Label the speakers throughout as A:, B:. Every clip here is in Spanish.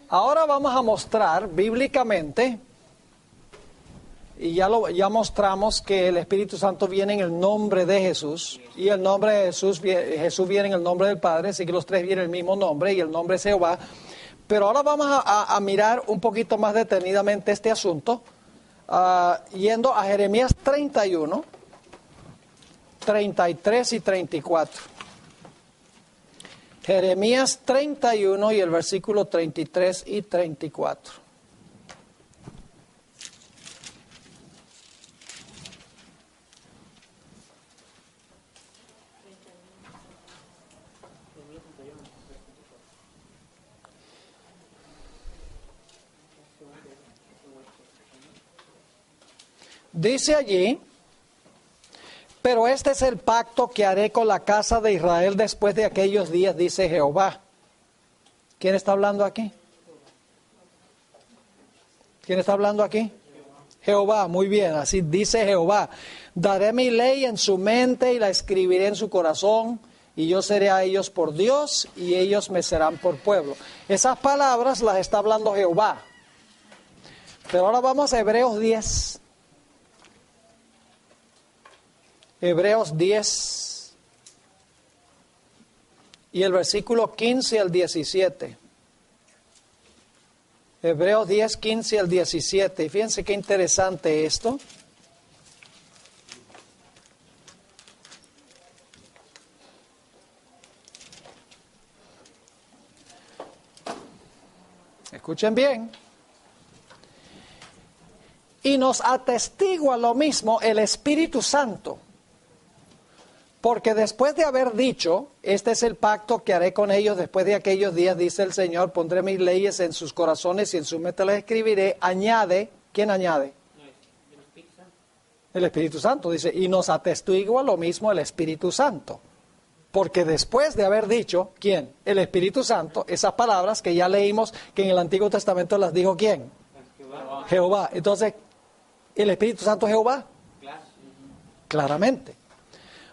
A: Ahora vamos a mostrar bíblicamente, y ya mostramos que el Espíritu Santo viene en el nombre de Jesús, y el nombre de Jesús viene en el nombre del Padre, así que los tres vienen el mismo nombre, y el nombre es Jehová. Pero ahora vamos a mirar un poquito más detenidamente este asunto, yendo a Jeremías 31, 33 y 34. Jeremías 31 y el versículo 33 y 34. Dice allí: pero este es el pacto que haré con la casa de Israel después de aquellos días, dice Jehová. ¿Quién está hablando aquí? ¿Quién está hablando aquí? Jehová, muy bien, así dice Jehová. Daré mi ley en su mente y la escribiré en su corazón, y yo seré a ellos por Dios, y ellos me serán por pueblo. Esas palabras las está hablando Jehová. Pero ahora vamos a Hebreos 10. Hebreos 10 y el versículo 15 al 17. Hebreos 10, 15 al 17. Y fíjense qué interesante esto. Escuchen bien. Y nos atestigua lo mismo el Espíritu Santo. Porque después de haber dicho, este es el pacto que haré con ellos después de aquellos días, dice el Señor, pondré mis leyes en sus corazones y en su mente las escribiré, añade, ¿quién añade? El Espíritu Santo, dice, y nos atestigua lo mismo el Espíritu Santo. Porque después de haber dicho, ¿quién? El Espíritu Santo, esas palabras que ya leímos que en el Antiguo Testamento las dijo ¿quién? Jehová. Entonces, ¿el Espíritu Santo es Jehová? Claramente.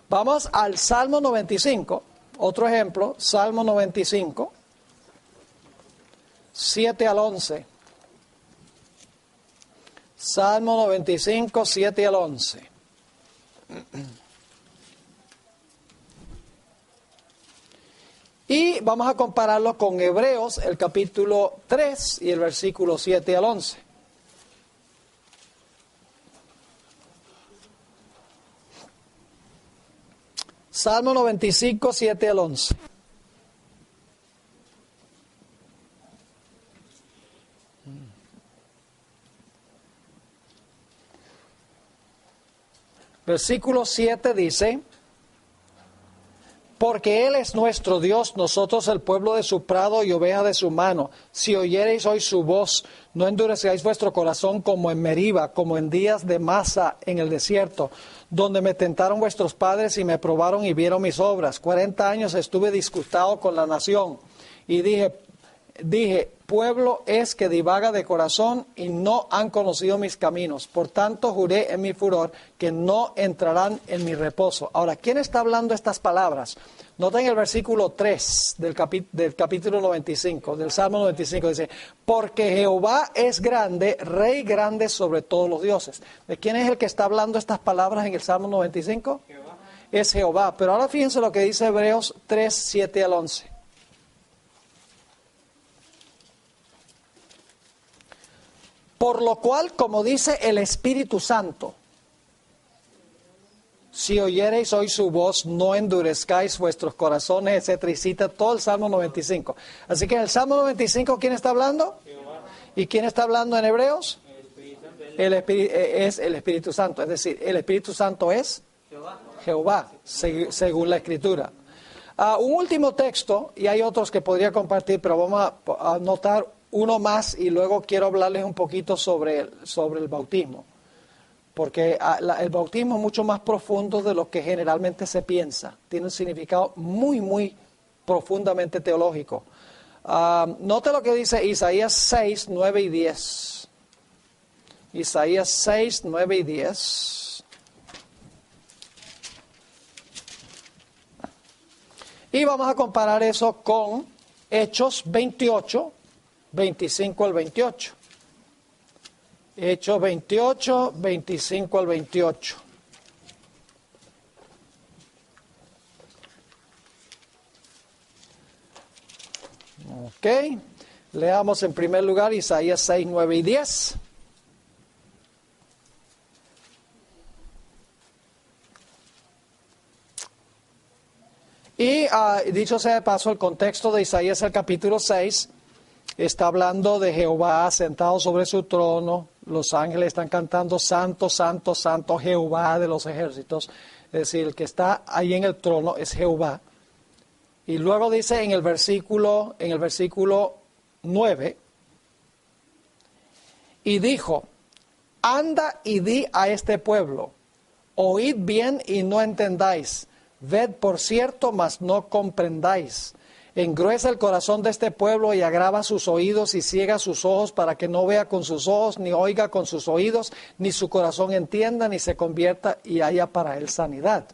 A: Vamos al Salmo 95, otro ejemplo, Salmo 95, 7 al 11. Salmo 95, 7 al 11. Y vamos a compararlo con Hebreos, el capítulo 3 y el versículo 7 al 11. Salmo 95, 7 al 11. Versículo 7 dice: porque Él es nuestro Dios, nosotros el pueblo de su prado y oveja de su mano. Si oyereis hoy su voz, no endurezcáis vuestro corazón como en Meriba, como en días de Masa en el desierto, donde me tentaron vuestros padres y me probaron y vieron mis obras. 40 años estuve disgustado con la nación y dije, pueblo es que divaga de corazón y no han conocido mis caminos. Por tanto, juré en mi furor que no entrarán en mi reposo. Ahora, ¿quién está hablando estas palabras? Noten el versículo 3 del capítulo 95, del Salmo 95, dice: porque Jehová es grande, Rey grande sobre todos los dioses. ¿De quién es el que está hablando estas palabras en el Salmo 95? Jehová. Es Jehová. Pero ahora fíjense lo que dice Hebreos 3, 7 al 11. Por lo cual, como dice el Espíritu Santo, si oyereis hoy su voz, no endurezcáis vuestros corazones, etcétera, y cita todo el Salmo 95. Así que en el Salmo 95, ¿quién está hablando? Jehová. ¿Y quién está hablando en Hebreos? Es el Espíritu Santo. Es decir, el Espíritu Santo es Jehová, según la Escritura. Un último texto, y hay otros que podría compartir, pero vamos a notar uno más y luego quiero hablarles un poquito sobre el bautismo. Porque el bautismo es mucho más profundo de lo que generalmente se piensa. Tiene un significado muy, muy profundamente teológico. Note lo que dice Isaías 6, 9 y 10. Isaías 6, 9 y 10. Y vamos a comparar eso con Hechos 28, 25 al 28. Hechos 28, 25 al 28. Ok, leamos en primer lugar Isaías 6, 9 y 10. Y dicho sea de paso, el contexto de Isaías, el capítulo 6, está hablando de Jehová sentado sobre su trono. Los ángeles están cantando Santo, Santo, Santo, Jehová de los ejércitos. Es decir, el que está ahí en el trono es Jehová. Y luego dice en el versículo 9, y dijo, anda y di a este pueblo, oíd bien y no entendáis, ved por cierto, mas no comprendáis. Engruesa el corazón de este pueblo y agrava sus oídos y ciega sus ojos para que no vea con sus ojos, ni oiga con sus oídos, ni su corazón entienda, ni se convierta y haya para él sanidad.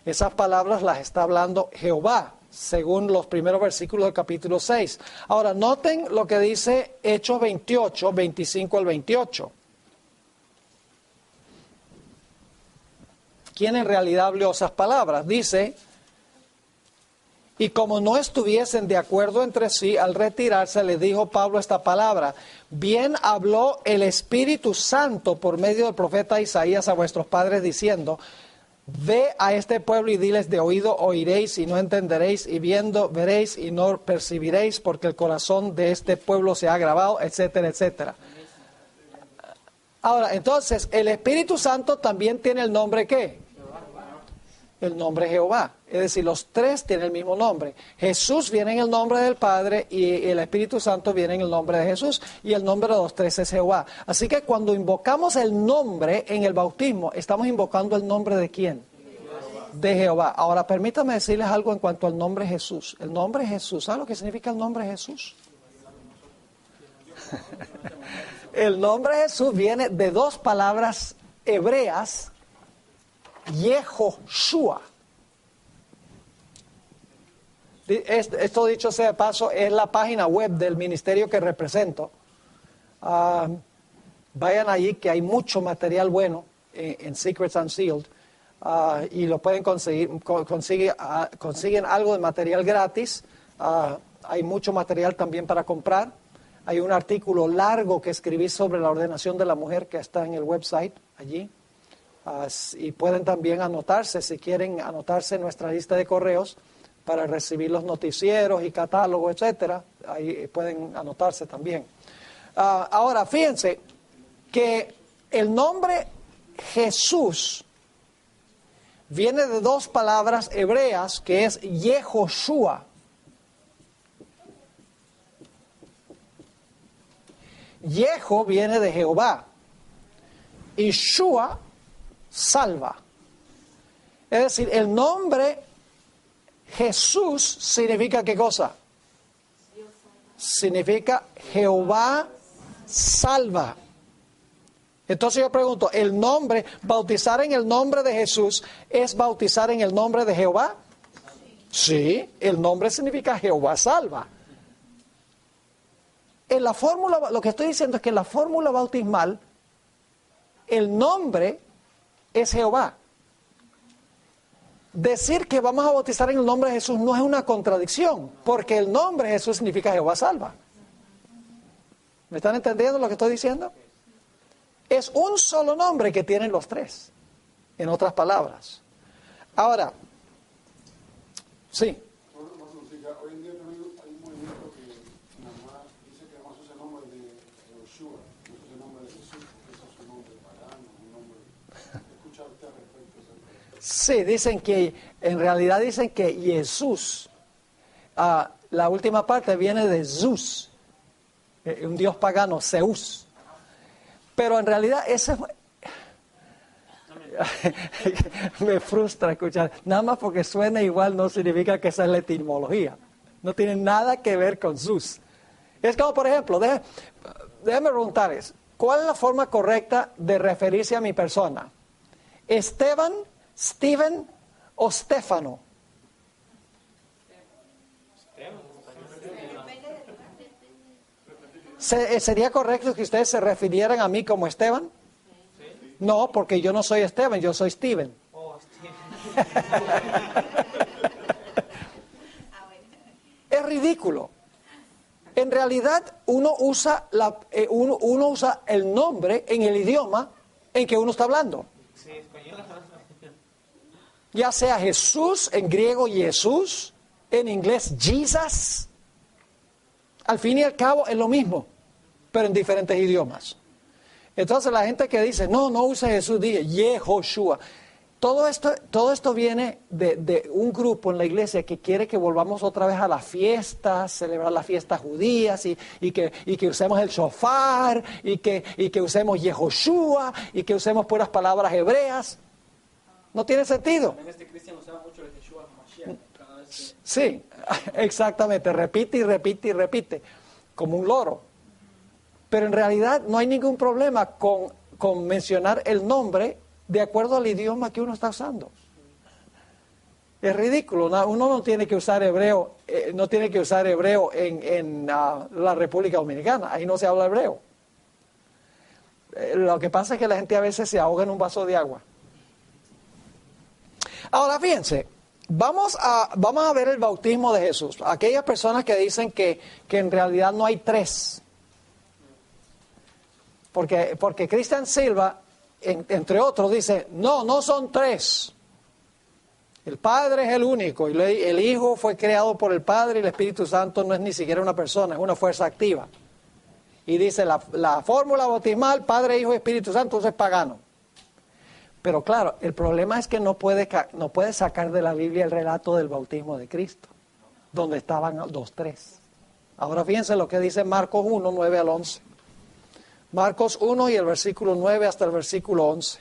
A: Esas palabras las está hablando Jehová, según los primeros versículos del capítulo 6. Ahora, noten lo que dice Hechos 28, 25 al 28. ¿Quién en realidad habló esas palabras? Dice, y como no estuviesen de acuerdo entre sí, al retirarse le dijo Pablo esta palabra, bien habló el Espíritu Santo por medio del profeta Isaías a vuestros padres diciendo, ve a este pueblo y diles de oído oiréis y no entenderéis, y viendo veréis y no percibiréis, porque el corazón de este pueblo se ha agravado, etcétera, etcétera. Ahora, entonces, el Espíritu Santo también tiene el nombre ¿qué? El nombre Jehová. Es decir, los tres tienen el mismo nombre. Jesús viene en el nombre del Padre y el Espíritu Santo viene en el nombre de Jesús y el nombre de los tres es Jehová. Así que cuando invocamos el nombre en el bautismo, estamos invocando el nombre de ¿quién? De Jehová. Ahora, permítame decirles algo en cuanto al nombre Jesús. El nombre Jesús, ¿sabe lo que significa el nombre Jesús? El nombre Jesús viene de dos palabras hebreas, Yehoshua. Esto dicho sea de paso, es la página web del ministerio que represento. Vayan allí que hay mucho material bueno en Secrets Unsealed y lo pueden conseguir. Consiguen algo de material gratis. Hay mucho material también para comprar. Hay un artículo largo que escribí sobre la ordenación de la mujer que está en el website allí. Y pueden también anotarse, si quieren anotarse en nuestra lista de correos para recibir los noticieros y catálogos, etcétera. Ahí pueden anotarse también. Ahora, fíjense que el nombre Jesús viene de dos palabras hebreas que es Yehoshua. Yeho viene de Jehová y Shua salva. Es decir, el nombre Jesús significa ¿qué cosa? Significa Jehová salva. Entonces yo pregunto, ¿el nombre, bautizar en el nombre de Jesús, es bautizar en el nombre de Jehová? Sí, el nombre significa Jehová salva. En la fórmula, lo que estoy diciendo es que en la fórmula bautismal, el nombre es Jehová. Decir que vamos a bautizar en el nombre de Jesús no es una contradicción, porque el nombre de Jesús significa Jehová salva. ¿Me están entendiendo lo que estoy diciendo? Es un solo nombre que tienen los tres, en otras palabras. Ahora, sí.
B: Hoy en día hay un movimiento que nada más dice que además usa el nombre de Yoshua, no usa el nombre de Jesús, porque ese es su nombre pagano, un nombre. ¿Escucha usted al respecto?
A: Sí, dicen que, en realidad dicen que Jesús, la última parte viene de Zeus, un dios pagano, Zeus. Pero en realidad ese me frustra escuchar. Nada más porque suena igual no significa que esa es la etimología. No tiene nada que ver con Zeus. Es como, por ejemplo, déjame preguntarles, ¿cuál es la forma correcta de referirse a mi persona? ¿Esteban, Steven o Stefano? ¿Sería correcto que ustedes se refirieran a mí como Esteban? No, porque yo no soy Esteban, yo soy Steven. Es ridículo. En realidad, uno usa el nombre en el idioma en que uno está hablando. Ya sea Jesús, en griego Jesús, en inglés Jesus. Al fin y al cabo es lo mismo, pero en diferentes idiomas. Entonces la gente que dice, no use Jesús, dice Yehoshua. Todo esto viene de un grupo en la iglesia que quiere que volvamos otra vez a las fiestas, celebrar las fiestas judías y que usemos el shofar y que usemos Yehoshua y que usemos puras palabras hebreas. No tiene sentido.
C: En este cristiano usaba mucho el Yeshua Mashiach. Cada vez que...
A: Sí, exactamente, repite y repite y repite, como un loro. Pero en realidad no hay ningún problema con mencionar el nombre de acuerdo al idioma que uno está usando. Es ridículo, uno no tiene que usar hebreo, en la República Dominicana, ahí no se habla hebreo. Lo que pasa es que la gente a veces se ahoga en un vaso de agua. Ahora fíjense, vamos a ver el bautismo de Jesús. Aquellas personas que dicen que en realidad no hay tres. Porque Cristian Silva, entre otros, dice, no son tres. El Padre es el único, y el Hijo fue creado por el Padre, y el Espíritu Santo no es ni siquiera una persona, es una fuerza activa. Y dice, la fórmula bautismal, Padre, Hijo y Espíritu Santo, es pagano. Pero claro, el problema es que no puede sacar de la Biblia el relato del bautismo de Cristo, donde estaban los tres. Ahora fíjense lo que dice Marcos 1, 9 al 11. Marcos 1 y el versículo 9 hasta el versículo 11.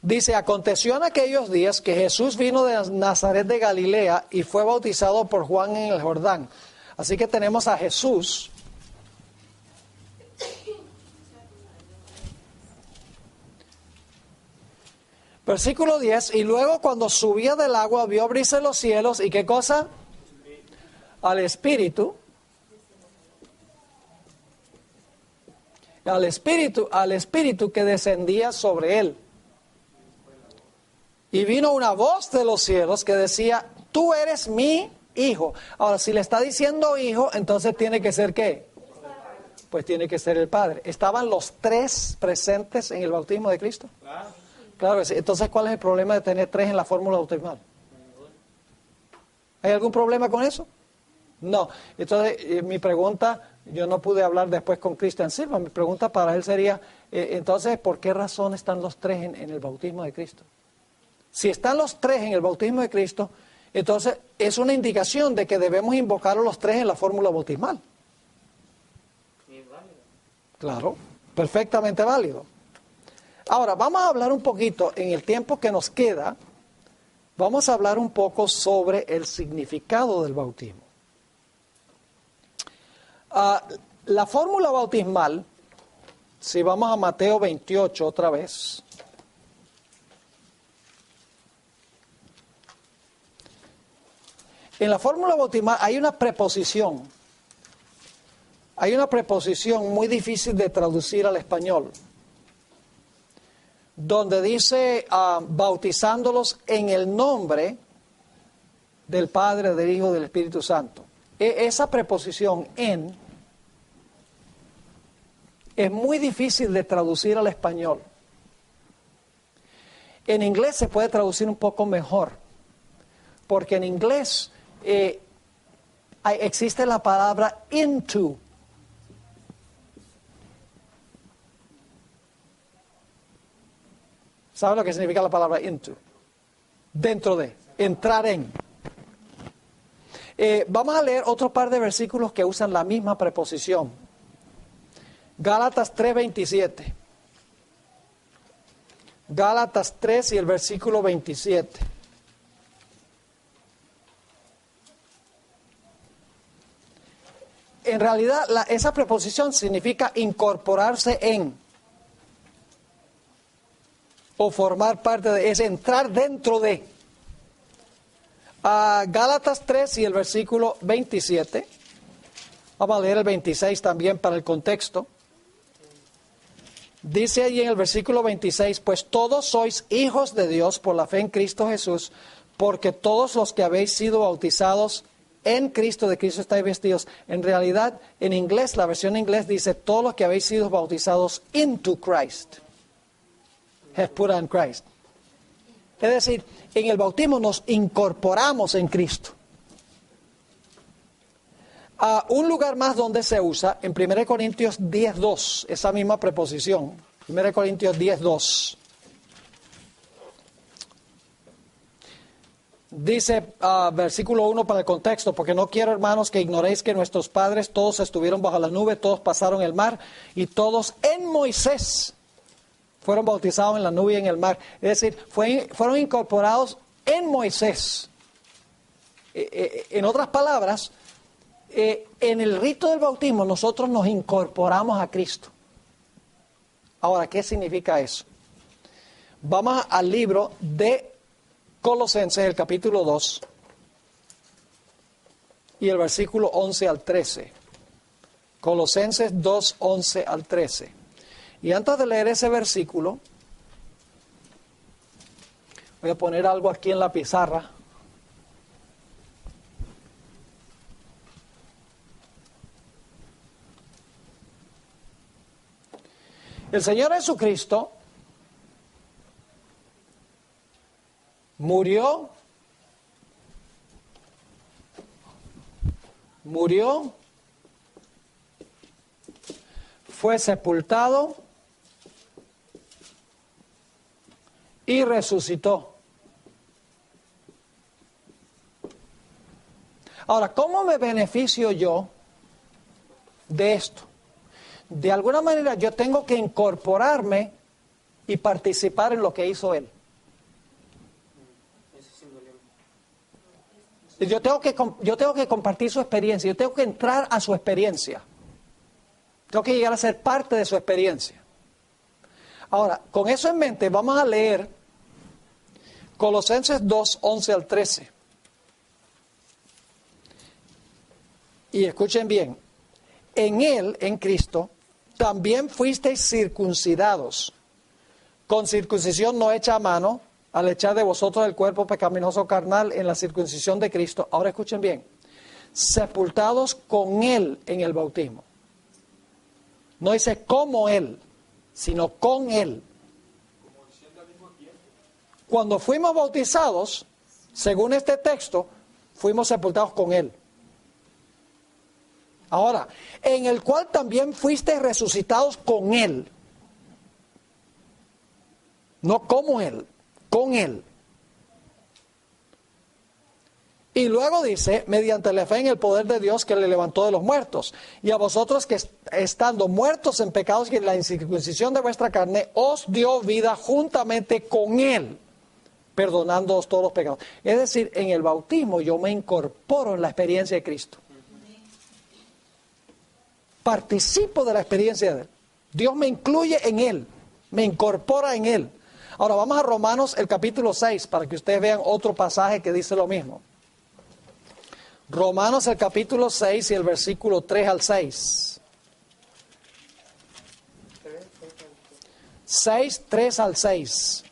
A: Dice, aconteció en aquellos días que Jesús vino de Nazaret de Galilea y fue bautizado por Juan en el Jordán. Así que tenemos a Jesús. Versículo 10, y luego cuando subía del agua vio abrirse los cielos, ¿y qué cosa? Al Espíritu que descendía sobre él. Y vino una voz de los cielos que decía, tú eres mi hijo. Ahora, si le está diciendo hijo, entonces tiene que ser ¿qué? Pues tiene que ser el Padre. ¿Estaban los tres presentes en el bautismo de Cristo? Claro que sí. Entonces, ¿cuál es el problema de tener tres en la fórmula bautismal? ¿Hay algún problema con eso? No. Entonces, mi pregunta, yo no pude hablar después con Cristian Silva, mi pregunta para él sería, entonces, ¿por qué razón están los tres en el bautismo de Cristo? Si están los tres en el bautismo de Cristo, entonces es una indicación de que debemos invocar a los tres en la fórmula bautismal. Claro, perfectamente válido. Ahora, vamos a hablar un poquito, en el tiempo que nos queda, vamos a hablar un poco sobre el significado del bautismo. La fórmula bautismal, si vamos a Mateo 28 otra vez. En la fórmula bautismal hay una preposición. Hay una preposición muy difícil de traducir al español, donde dice bautizándolos en el nombre del Padre, del Hijo y del Espíritu Santo. Esa preposición en es muy difícil de traducir al español. En inglés se puede traducir un poco mejor, porque en inglés existe la palabra into. ¿Sabe lo que significa la palabra into? Dentro de, entrar en. Vamos a leer otro par de versículos que usan la misma preposición. Gálatas 3:27. Gálatas 3 y el versículo 27. En realidad, esa preposición significa incorporarse en, o formar parte de, es entrar dentro de. Gálatas 3 y el versículo 27. Vamos a leer el 26 también para el contexto. Dice allí en el versículo 26, pues todos sois hijos de Dios por la fe en Cristo Jesús, porque todos los que habéis sido bautizados en Cristo, de Cristo estáis vestidos. En realidad, en inglés, la versión en inglés dice, todos los que habéis sido bautizados into Christ. Has put on Christ. Es decir, en el bautismo nos incorporamos en Cristo. Un lugar más donde se usa, en 1 Corintios 10:2, esa misma preposición. 1 Corintios 10:2. Dice, versículo 1 para el contexto, porque no quiero, hermanos, que ignoréis que nuestros padres todos estuvieron bajo la nube, todos pasaron el mar, y todos en Moisés fueron bautizados en la nube y en el mar. Es decir, fueron incorporados en Moisés. En otras palabras, en el rito del bautismo nosotros nos incorporamos a Cristo. Ahora, ¿qué significa eso? Vamos al libro de Colosenses, el capítulo 2, y el versículo 11 al 13. Colosenses 2, 11 al 13. Y antes de leer ese versículo, voy a poner algo aquí en la pizarra. El Señor Jesucristo murió, fue sepultado y resucitó. Ahora, ¿cómo me beneficio yo de esto? De alguna manera yo tengo que incorporarme y participar en lo que hizo Él. Yo tengo que compartir su experiencia, yo tengo que entrar a su experiencia. Tengo que llegar a ser parte de su experiencia. Ahora, con eso en mente, vamos a leer Colosenses 2, 11 al 13. Y escuchen bien, en Él, en Cristo, también fuisteis circuncidados, con circuncisión no hecha a mano, al echar de vosotros el cuerpo pecaminoso carnal en la circuncisión de Cristo. Ahora escuchen bien, sepultados con Él en el bautismo. No dice como Él, sino con Él. Cuando fuimos bautizados, según este texto, fuimos sepultados con Él. Ahora, en el cual también fuiste resucitados con Él. No como Él, con Él. Y luego dice, mediante la fe en el poder de Dios que le levantó de los muertos. Y a vosotros que estando muertos en pecados y en la incircuncisión de vuestra carne, os dio vida juntamente con Él, perdonándoos todos los pecados. Es decir, en el bautismo yo me incorporo en la experiencia de Cristo. Participo de la experiencia de Él. Dios me incluye en Él, me incorpora en Él. Ahora vamos a Romanos el capítulo 6 para que ustedes vean otro pasaje que dice lo mismo. Romanos el capítulo 6 y el versículo 3 al 6. 6, 3 al 6.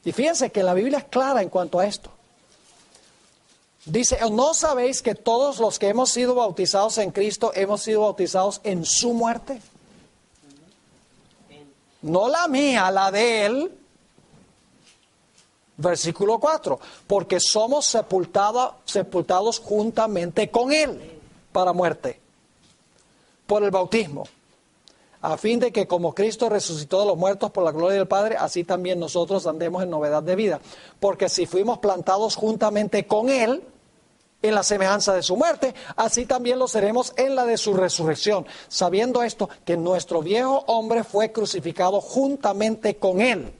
A: Y fíjense que la Biblia es clara en cuanto a esto. Dice, ¿no sabéis que todos los que hemos sido bautizados en Cristo hemos sido bautizados en su muerte? No la mía, la de Él. Versículo 4, porque somos sepultados juntamente con Él para muerte, por el bautismo, a fin de que como Cristo resucitó de los muertos por la gloria del Padre, así también nosotros andemos en novedad de vida. Porque si fuimos plantados juntamente con Él, en la semejanza de su muerte, así también lo seremos en la de su resurrección, sabiendo esto, que nuestro viejo hombre fue crucificado juntamente con Él.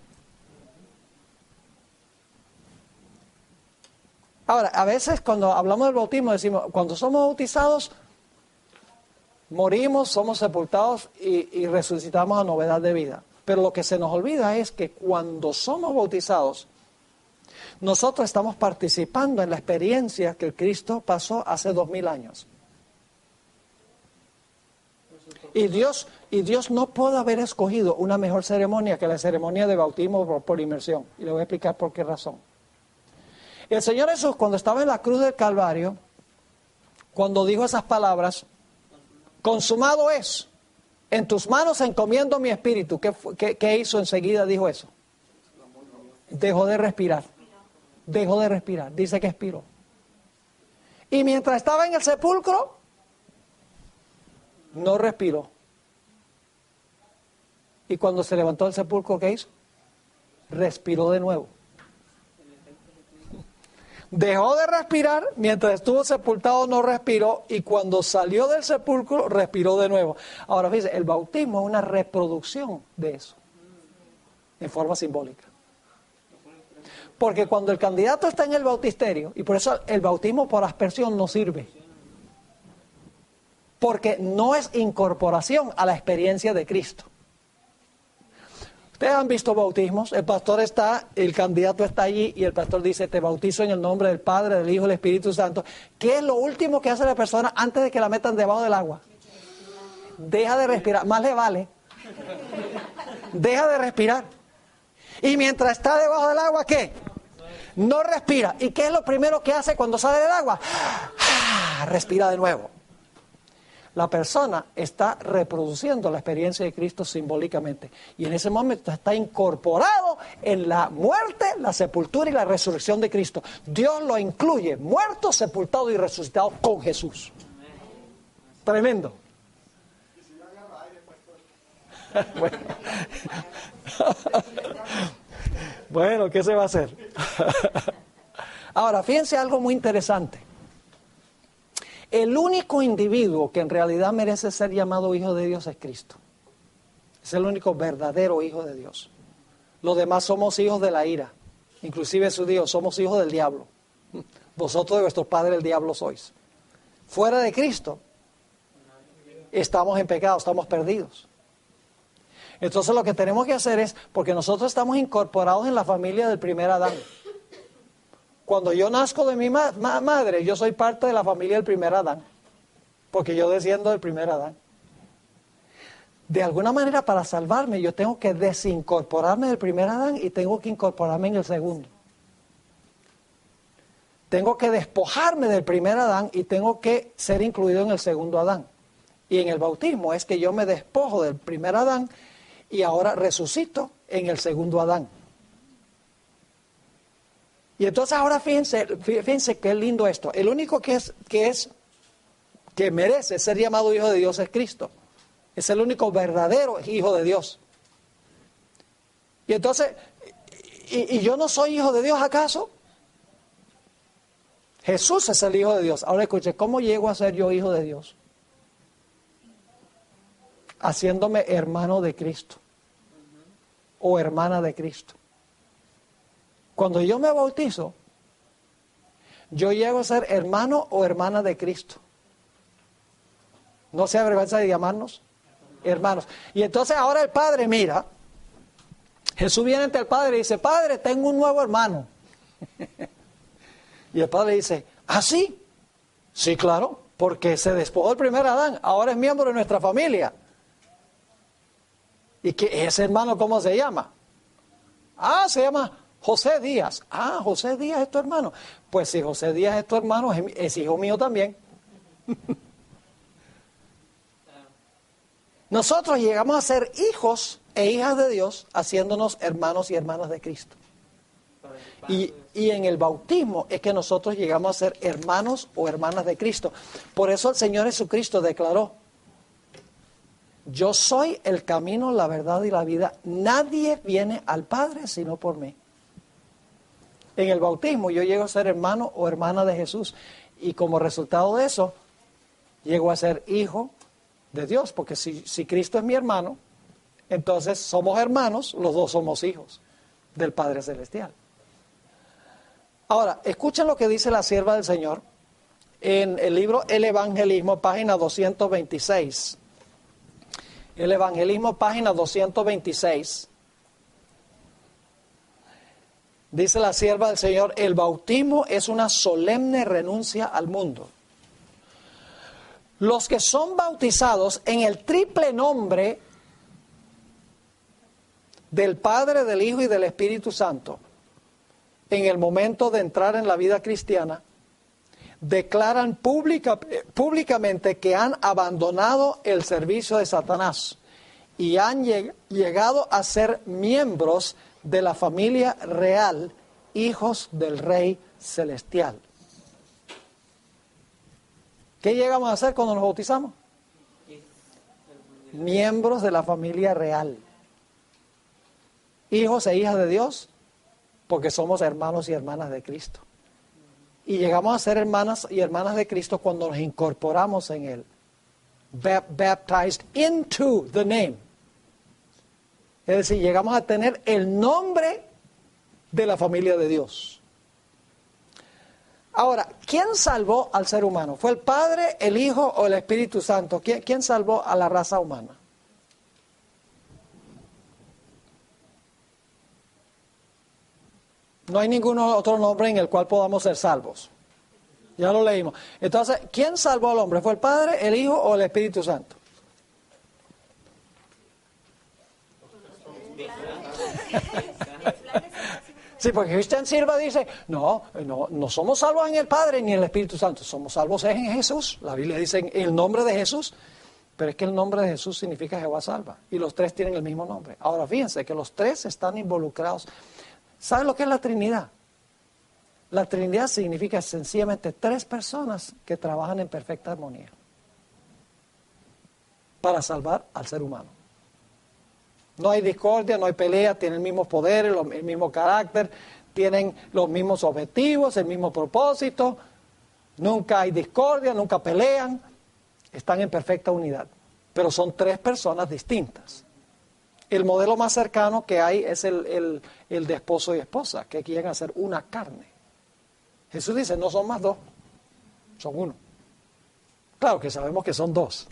A: Ahora, a veces cuando hablamos del bautismo decimos, cuando somos bautizados, morimos, somos sepultados y resucitamos a novedad de vida. Pero lo que se nos olvida es que cuando somos bautizados, Nosotros estamos participando en la experiencia que el Cristo pasó hace 2000 años. Y Dios no puede haber escogido una mejor ceremonia que la ceremonia de bautismo por inmersión. Y le voy a explicar por qué razón. El Señor Jesús, cuando estaba en la cruz del Calvario, cuando dijo esas palabras, consumado es, en tus manos encomiendo mi espíritu. ¿Qué hizo enseguida? Dijo eso. Dejó de respirar. Dejó de respirar. Dice que expiró. Y mientras estaba en el sepulcro, no respiró. Y cuando se levantó del sepulcro, ¿qué hizo? Respiró de nuevo. Dejó de respirar, mientras estuvo sepultado no respiró, y cuando salió del sepulcro respiró de nuevo. Ahora fíjense, el bautismo es una reproducción de eso, en forma simbólica. Porque cuando el candidato está en el bautisterio, y por eso el bautismo por aspersión no sirve, porque no es incorporación a la experiencia de Cristo. Ustedes han visto bautismos, el pastor está, el candidato está allí y el pastor dice, te bautizo en el nombre del Padre, del Hijo y del Espíritu Santo. ¿Qué es lo último que hace la persona antes de que la metan debajo del agua? Deja de respirar, más le vale. Deja de respirar. Y mientras está debajo del agua, ¿qué? No respira. ¿Y qué es lo primero que hace cuando sale del agua? Respira de nuevo. La persona está reproduciendo la experiencia de Cristo simbólicamente. Y en ese momento está incorporado en la muerte, la sepultura y la resurrección de Cristo. Dios lo incluye, muerto, sepultado y resucitado con Jesús. Tremendo. Bueno. Bueno, ¿qué se va a hacer? Ahora, fíjense algo muy interesante. El único individuo que en realidad merece ser llamado hijo de Dios es Cristo. Es el único verdadero hijo de Dios. Los demás somos hijos de la ira. Inclusive su Dios, somos hijos del diablo. Vosotros de vuestro padre el diablo sois. Fuera de Cristo, estamos en pecado, estamos perdidos. Entonces lo que tenemos que hacer es, porque nosotros estamos incorporados en la familia del primer Adán. Cuando yo nazco de mi madre, yo soy parte de la familia del primer Adán, porque yo desciendo del primer Adán. De alguna manera, para salvarme, yo tengo que desincorporarme del primer Adán y tengo que incorporarme en el segundo. Tengo que despojarme del primer Adán y tengo que ser incluido en el segundo Adán. Y en el bautismo es que yo me despojo del primer Adán y ahora resucito en el segundo Adán. Y entonces ahora fíjense qué lindo esto. El único que merece ser llamado hijo de Dios es Cristo. Es el único verdadero hijo de Dios. Y entonces, ¿y yo no soy hijo de Dios acaso? Jesús es el hijo de Dios. Ahora escuche, ¿cómo llego a ser yo hijo de Dios? Haciéndome hermano de Cristo. O hermana de Cristo. Cuando yo me bautizo, yo llego a ser hermano o hermana de Cristo. No se avergüenza de llamarnos hermanos. Y entonces ahora el Padre mira, Jesús viene ante el Padre y dice, Padre, tengo un nuevo hermano. Y el Padre dice, ¿ah, sí? Sí, claro, porque se despojó del primer Adán, ahora es miembro de nuestra familia. ¿Y que ese hermano cómo se llama? Ah, se llama José Díaz. Ah, José Díaz es tu hermano. Pues si José Díaz es tu hermano, es hijo mío también. Nosotros llegamos a ser hijos e hijas de Dios haciéndonos hermanos y hermanas de Cristo. Y en el bautismo es que nosotros llegamos a ser hermanos o hermanas de Cristo. Por eso el Señor Jesucristo declaró, yo soy el camino, la verdad y la vida. Nadie viene al Padre sino por mí. En el bautismo yo llego a ser hermano o hermana de Jesús. Y como resultado de eso, llego a ser hijo de Dios. Porque si Cristo es mi hermano, entonces somos hermanos, los dos somos hijos del Padre Celestial. Ahora, escuchen lo que dice la sierva del Señor en el libro El Evangelismo, página 226. El Evangelismo, página 226. Dice la sierva del Señor, el bautismo es una solemne renuncia al mundo. Los que son bautizados en el triple nombre del Padre, del Hijo y del Espíritu Santo, en el momento de entrar en la vida cristiana, declaran públicamente que han abandonado el servicio de Satanás y han llegado a ser miembros de la familia real, hijos del Rey Celestial. ¿Qué llegamos a hacer cuando nos bautizamos? Miembros de la familia real. Hijos e hijas de Dios, porque somos hermanos y hermanas de Cristo. Y llegamos a ser hermanas y hermanas de Cristo cuando nos incorporamos en Él. Baptized into the name. Es decir, llegamos a tener el nombre de la familia de Dios. Ahora, ¿quién salvó al ser humano? ¿Fue el Padre, el Hijo o el Espíritu Santo? ¿Quién salvó a la raza humana? No hay ningún otro nombre en el cual podamos ser salvos. Ya lo leímos. Entonces, ¿quién salvó al hombre? ¿Fue el Padre, el Hijo o el Espíritu Santo? Sí, porque Cristian Silva dice, no somos salvos en el Padre ni en el Espíritu Santo, somos salvos en Jesús. La Biblia dice en el nombre de Jesús, pero es que el nombre de Jesús significa Jehová salva. Y los tres tienen el mismo nombre. Ahora fíjense que los tres están involucrados. ¿Saben lo que es la Trinidad? La Trinidad significa sencillamente tres personas que trabajan en perfecta armonía para salvar al ser humano. No hay discordia, no hay pelea, tienen el mismo poder, el mismo carácter, tienen los mismos objetivos, el mismo propósito. Nunca hay discordia, nunca pelean, están en perfecta unidad. Pero son tres personas distintas. El modelo más cercano que hay es el de esposo y esposa, que quieren hacer una carne. Jesús dice, no son más dos, son uno. Claro que sabemos que son dos,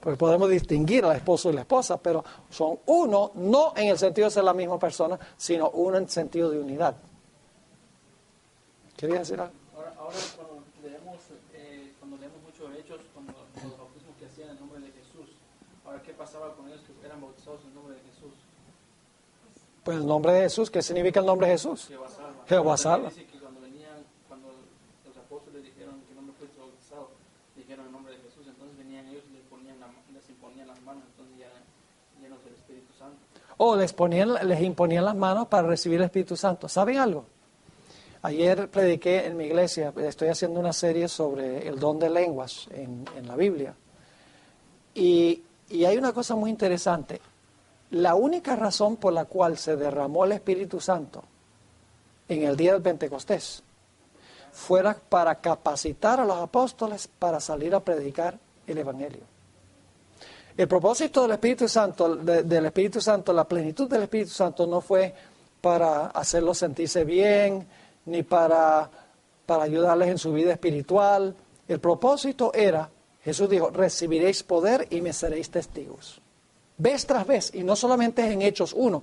A: porque podemos distinguir al esposo y la esposa, pero son uno, no en el sentido de ser la misma persona, sino uno en el sentido de unidad. ¿Querías decir algo?
C: Ahora cuando leemos muchos hechos, cuando los bautismos que hacían en el nombre de Jesús, ahora ¿qué pasaba con ellos que eran bautizados en el nombre de Jesús?
A: Pues el nombre de Jesús, ¿qué significa el nombre de Jesús?
C: Jehová salva.
A: Jehová salva.
C: Dice que cuando los apóstoles dijeron que no me fuiste bautizado, dijeron el nombre de Jesús, entonces venían ellos y les imponían las manos, entonces ya llenos del Espíritu Santo.
A: O les imponían las manos para recibir el Espíritu Santo. ¿Saben algo? Ayer prediqué en mi iglesia, estoy haciendo una serie sobre el don de lenguas en la Biblia. Y hay una cosa muy interesante. La única razón por la cual se derramó el Espíritu Santo en el día del Pentecostés fuera para capacitar a los apóstoles para salir a predicar el Evangelio. El propósito del Espíritu Santo, la plenitud del Espíritu Santo no fue para hacerlos sentirse bien, ni para ayudarles en su vida espiritual. El propósito era, Jesús dijo, recibiréis poder y me seréis testigos. Vez tras vez, y no solamente en Hechos 1,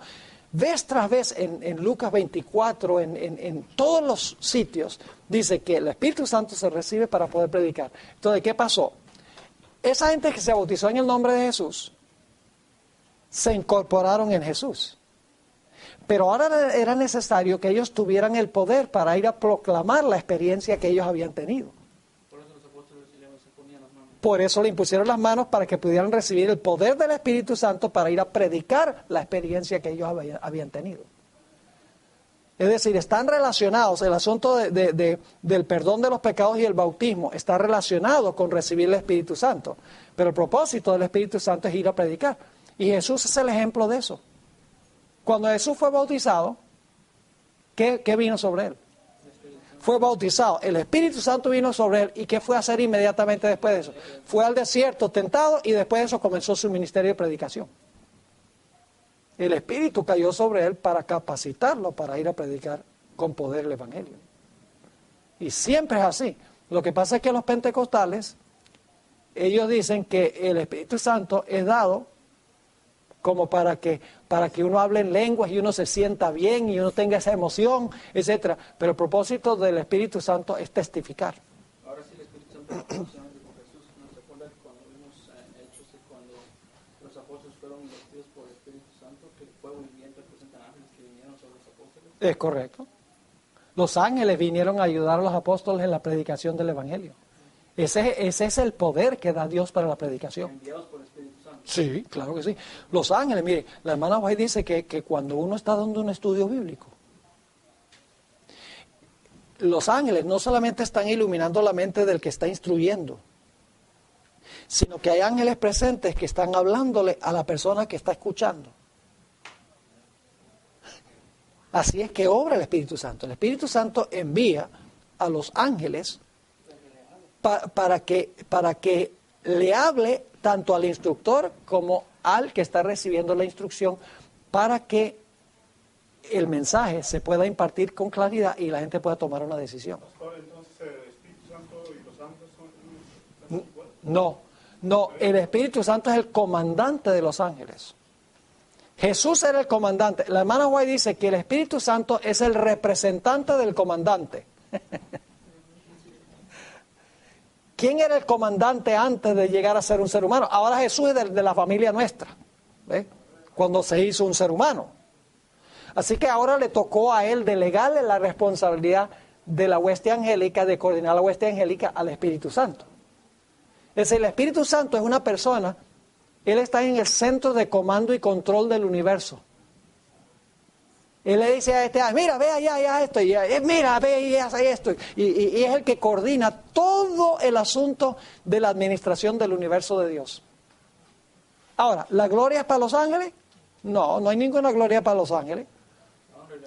A: vez tras vez en Lucas 24, en todos los sitios, dice que el Espíritu Santo se recibe para poder predicar. Entonces, ¿qué pasó? Esa gente que se bautizó en el nombre de Jesús, se incorporaron en Jesús. Pero ahora era necesario que ellos tuvieran el poder para ir a proclamar la experiencia que ellos habían tenido.
C: Por eso los apóstoles se ponían las manos.
A: Por eso le impusieron las manos para que pudieran recibir el poder del Espíritu Santo para ir a predicar la experiencia que ellos habían tenido. Es decir, están relacionados, el asunto del perdón de los pecados y el bautismo está relacionado con recibir el Espíritu Santo. Pero el propósito del Espíritu Santo es ir a predicar. Y Jesús es el ejemplo de eso. Cuando Jesús fue bautizado, ¿qué vino sobre él? Fue bautizado, el Espíritu Santo vino sobre él. ¿Y qué fue a hacer inmediatamente después de eso? Fue al desierto tentado y después de eso comenzó su ministerio de predicación. El Espíritu cayó sobre él para capacitarlo para ir a predicar con poder el Evangelio. Y siempre es así. Lo que pasa es que los pentecostales, ellos dicen que el Espíritu Santo es dado como para que uno hable en lenguas y uno se sienta bien y uno tenga esa emoción, etcétera. Pero el propósito del Espíritu Santo es testificar.
C: Ahora sí, el Espíritu Santo relacionado con Jesús. ¿No se acuerda que cuando vimos Hechos de cuando los apóstoles fueron investidos por el Espíritu Santo, que el fuego y viento representan ángeles que vinieron sobre los apóstoles?
A: Es correcto. Los ángeles vinieron a ayudar a los apóstoles en la predicación del Evangelio. Ese es el poder que da Dios para la predicación.
C: Enviados por el Espíritu Santo.
A: Sí, claro que sí. Los ángeles, mire, la hermana White dice que cuando uno está dando un estudio bíblico, los ángeles no solamente están iluminando la mente del que está instruyendo, sino que hay ángeles presentes que están hablándole a la persona que está escuchando. Así es que obra el Espíritu Santo. El Espíritu Santo envía a los ángeles para que le hable tanto al instructor como al que está recibiendo la instrucción, para que el mensaje se pueda impartir con claridad y la gente pueda tomar una decisión.
B: Entonces, ¿el Espíritu Santo y los ángeles son iguales?
A: No, el Espíritu Santo es el comandante de los ángeles. Jesús era el comandante. La hermana White dice que el Espíritu Santo es el representante del comandante. ¿Quién era el comandante antes de llegar a ser un ser humano? Ahora Jesús es de la familia nuestra, ¿ve? Cuando se hizo un ser humano. Así que ahora le tocó a él delegarle la responsabilidad de la hueste angélica, de coordinar la hueste angélica al Espíritu Santo. Es decir, el Espíritu Santo es una persona, él está en el centro de comando y control del universo. Él le dice a mira, ve allá, haz esto, y mira, ve y haz esto. Y es el que coordina todo el asunto de la administración del universo de Dios. Ahora, ¿la gloria es para los ángeles? No, no hay ninguna gloria para los ángeles.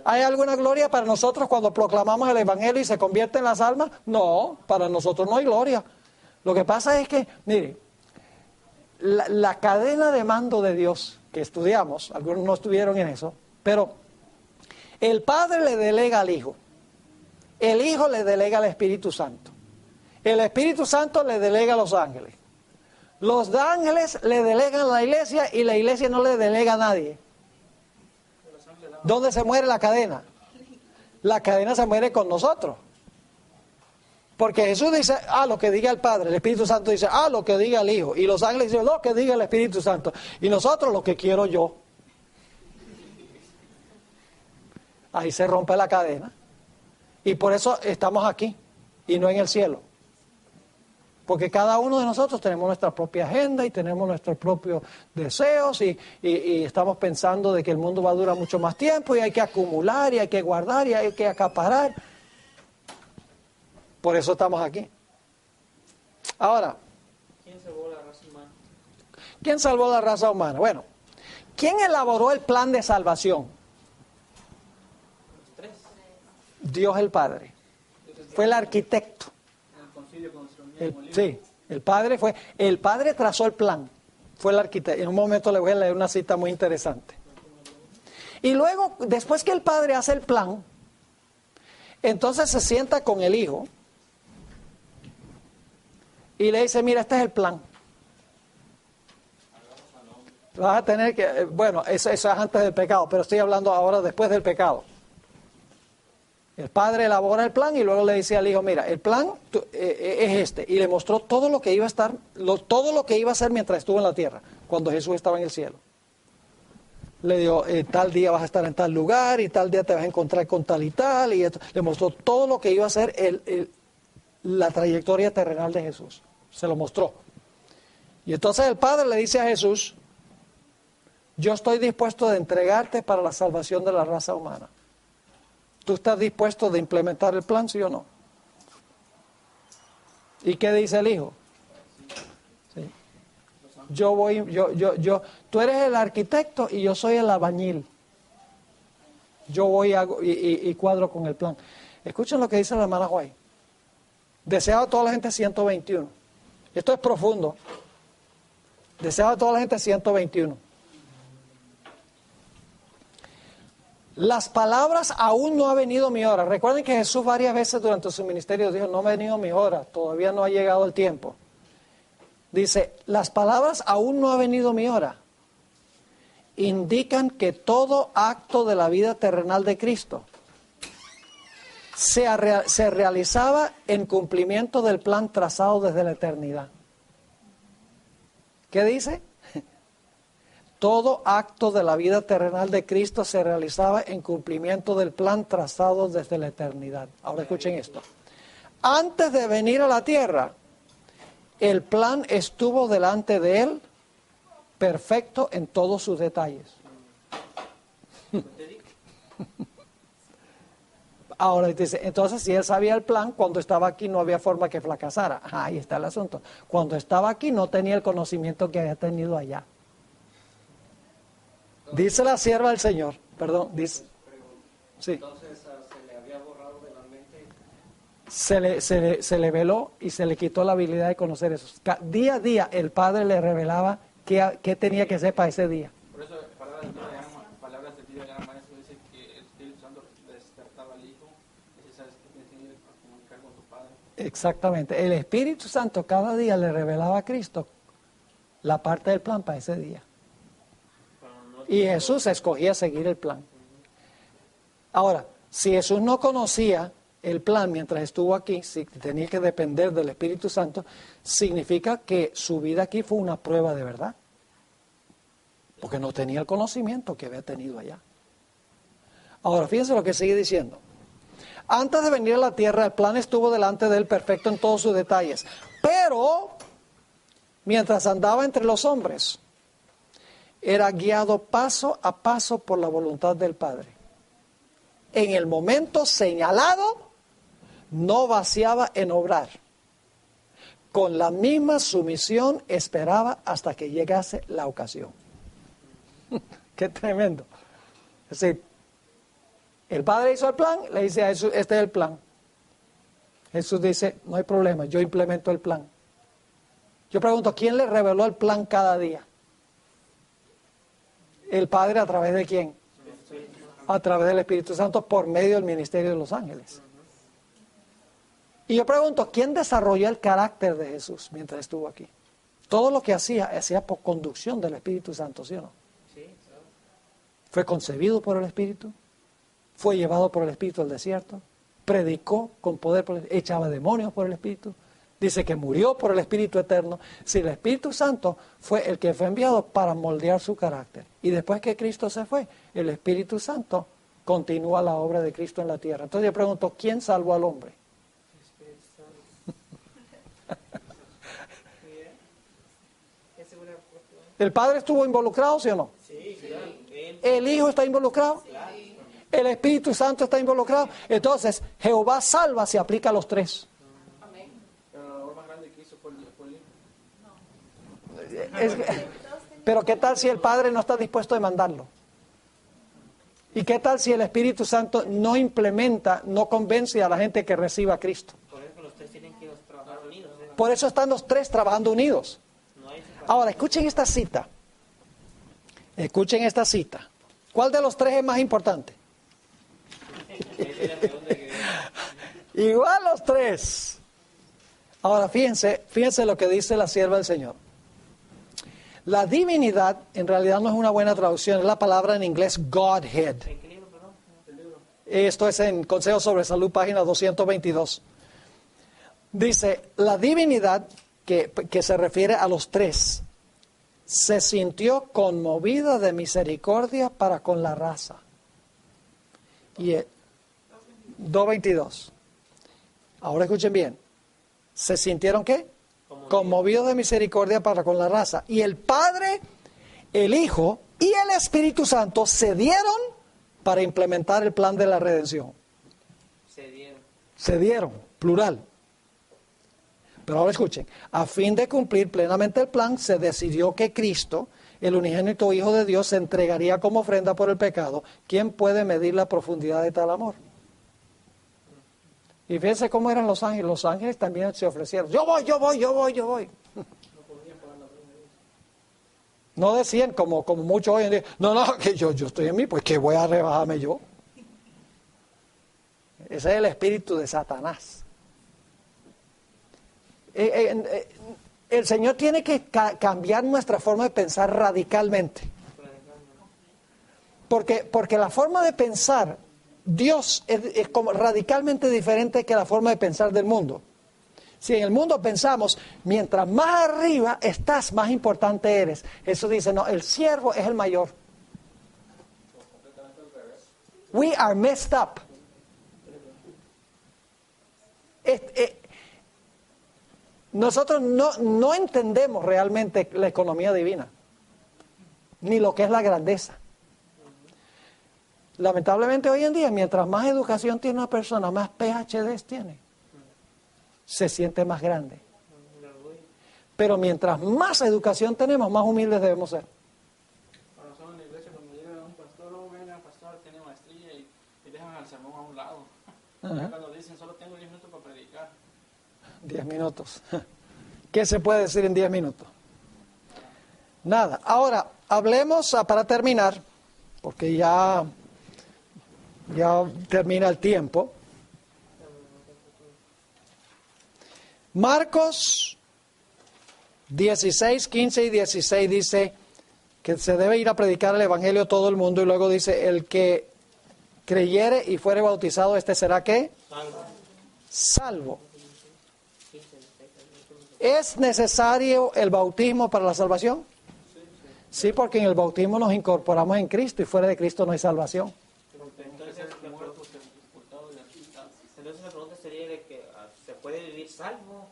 A: ¿Hay alguna gloria para nosotros cuando proclamamos el Evangelio y se convierten las almas? No, para nosotros no hay gloria. Lo que pasa es que, mire, la cadena de mando de Dios que estudiamos, algunos no estuvieron en eso, pero el Padre le delega al Hijo, el Hijo le delega al Espíritu Santo, el Espíritu Santo le delega a los ángeles, los ángeles le delegan a la iglesia y la iglesia no le delega a nadie. ¿Dónde se muere la cadena? La cadena se muere con nosotros. Porque Jesús dice, lo que diga el Padre, el Espíritu Santo dice, lo que diga el Hijo, y los ángeles dicen, lo que diga el Espíritu Santo, y nosotros lo que quiero yo. Ahí se rompe la cadena. Y por eso estamos aquí y no en el cielo. Porque cada uno de nosotros tenemos nuestra propia agenda y tenemos nuestros propios deseos y estamos pensando de que el mundo va a durar mucho más tiempo y hay que acumular y hay que guardar y hay que acaparar. Por eso estamos aquí. Ahora,
C: ¿quién salvó la raza humana?
A: ¿Quién salvó la raza humana? Bueno, ¿quién elaboró el plan de salvación?
C: Los tres.
A: Dios el Padre. Fue el arquitecto.
C: En el concilio cuando se reunían en
A: Sí, el Padre trazó el plan. Fue el arquitecto. En un momento le voy a leer una cita muy interesante. Y luego, después que el Padre hace el plan, entonces se sienta con el Hijo y le dice, mira, este es el plan. Vas a tener que, bueno, eso es antes del pecado, pero estoy hablando ahora después del pecado. El Padre elabora el plan y luego le dice al Hijo, mira, el plan es este. Y le mostró todo lo que iba a estar, todo lo que iba a hacer mientras estuvo en la tierra, cuando Jesús estaba en el cielo. Le dijo, tal día vas a estar en tal lugar y tal día te vas a encontrar con tal y tal. Y esto. Le mostró todo lo que iba a ser la trayectoria terrenal de Jesús. Se lo mostró. Y entonces el Padre le dice a Jesús, yo estoy dispuesto de entregarte para la salvación de la raza humana. ¿Tú estás dispuesto de implementar el plan, sí o no? ¿Y qué dice el Hijo? Sí. Tú eres el arquitecto y yo soy el albañil. Yo voy y cuadro con el plan. Escuchen lo que dice la hermana White. Deseado a toda la gente 121. Esto es profundo. Deseado a toda la gente 121. Las palabras, aún no ha venido mi hora. Recuerden que Jesús varias veces durante su ministerio dijo, no ha venido mi hora, todavía no ha llegado el tiempo. Dice, las palabras, aún no ha venido mi hora. indican que todo acto de la vida terrenal de Cristo se realizaba en cumplimiento del plan trazado desde la eternidad. ¿Qué dice? Todo acto de la vida terrenal de Cristo se realizaba en cumplimiento del plan trazado desde la eternidad. Ahora escuchen esto. Antes de venir a la tierra, el plan estuvo delante de él, perfecto en todos sus detalles. Ahora dice, entonces si él sabía el plan, cuando estaba aquí no había forma que fracasara. Ahí está el asunto. Cuando estaba aquí no tenía el conocimiento que había tenido allá. Dice la sierva del Señor, perdón, dice. Sí.
D: Entonces se le había borrado de la mente.
A: Se le veló y se le quitó la habilidad de conocer eso. Día a día el Padre le revelaba qué tenía que hacer para ese día.
C: Por eso, palabras de vida de gran maestro dice que el Espíritu Santo despertaba al Hijo, y sabes que tiene que comunicar con tu Padre.
A: Exactamente. El Espíritu Santo cada día le revelaba a Cristo la parte del plan para ese día. Y Jesús escogía seguir el plan. Ahora, si Jesús no conocía el plan mientras estuvo aquí, si tenía que depender del Espíritu Santo, significa que su vida aquí fue una prueba de verdad. Porque no tenía el conocimiento que había tenido allá. Ahora, fíjense lo que sigue diciendo. Antes de venir a la tierra, el plan estuvo delante de él perfecto en todos sus detalles. Pero, mientras andaba entre los hombres, era guiado paso a paso por la voluntad del Padre. En el momento señalado, no vaciaba en obrar. Con la misma sumisión esperaba hasta que llegase la ocasión. Qué tremendo. Es decir, el Padre hizo el plan, le dice a Jesús, este es el plan. Jesús dice, no hay problema, yo implemento el plan. Yo pregunto, ¿quién le reveló el plan cada día? El Padre, ¿a través de quién? A través del Espíritu Santo por medio del ministerio de los ángeles. Y yo pregunto, ¿quién desarrolló el carácter de Jesús mientras estuvo aquí? Todo lo que hacía por conducción del Espíritu Santo, ¿sí o no?
D: Sí, claro.
A: Fue concebido por el Espíritu, fue llevado por el Espíritu al desierto, predicó con poder, echaba demonios por el Espíritu. Dice que murió por el Espíritu Eterno. Si el Espíritu Santo fue el que fue enviado para moldear su carácter. Y después que Cristo se fue, el Espíritu Santo continúa la obra de Cristo en la tierra. Entonces yo pregunto, ¿quién salvó al hombre? ¿El Padre estuvo involucrado, sí o no?
D: Sí, claro.
A: ¿El Hijo está involucrado?
D: Claro.
A: ¿El Espíritu Santo está involucrado? Entonces, Jehová salva se aplica a los tres.
C: Pero la obra más grande que hizo fue el Hijo.
A: Pero ¿qué tal si el Padre no está dispuesto a mandarlo? ¿Y qué tal si el Espíritu Santo no implementa, no convence a la gente que reciba a Cristo?
D: Por eso los tres tienen que trabajar unidos.
A: Por eso están los tres trabajando unidos.
D: No hay separación.
A: Ahora, escuchen esta cita. Escuchen esta cita. ¿Cuál de los tres es más importante? Igual los tres. Ahora, fíjense lo que dice la sierva del Señor. La divinidad, en realidad no es una buena traducción, es la palabra en inglés Godhead.
D: ¿En qué libro, perdón? El libro.
A: Esto es en Consejo sobre Salud, página 222. Dice, la divinidad, que se refiere a los tres, se sintió conmovida de misericordia para con la raza. Y 2.22. Ahora escuchen bien. ¿Se sintieron qué? Conmovidos de misericordia para con la raza. Y el Padre, el Hijo y el Espíritu Santo se dieron para implementar el plan de la redención. Se dieron, plural. Pero ahora escuchen, a fin de cumplir plenamente el plan, se decidió que Cristo, el unigénito Hijo de Dios, se entregaría como ofrenda por el pecado. ¿Quién puede medir la profundidad de tal amor? Y fíjense cómo eran los ángeles. Los ángeles también se ofrecieron. Yo voy. No decían como muchos hoy en día, no, que yo estoy en mí, pues que voy a rebajarme yo. Ese es el espíritu de Satanás. El Señor tiene que cambiar nuestra forma de pensar radicalmente. Porque la forma de pensar Dios es como radicalmente diferente que la forma de pensar del mundo. Si en el mundo pensamos, mientras más arriba estás, más importante eres. Eso dice, no, el siervo es el mayor. We are messed up. Nosotros no entendemos realmente la economía divina, ni lo que es la grandeza. Lamentablemente hoy en día, mientras más educación tiene una persona, más PhDs tiene. Se siente más grande. Pero mientras más educación tenemos, más humildes debemos ser.
C: Cuando son en la iglesia, cuando llega un pastor, oh, venga, pastor, tiene maestría y dejan al sermón a un lado. Cuando dicen, solo tengo 10 minutos para predicar.
A: 10 minutos. ¿Qué se puede decir en 10 minutos? Nada. Ahora, hablemos, para terminar, porque ya termina el tiempo. Marcos 16, 15 y 16 dice que se debe ir a predicar el evangelio a todo el mundo, y luego dice, el que creyere y fuere bautizado, este será ¿qué? Salvo. ¿Es necesario el bautismo para la salvación? Sí, porque en el bautismo nos incorporamos en Cristo y fuera de Cristo no hay salvación.
D: Entonces la pregunta sería de que se puede vivir salvo,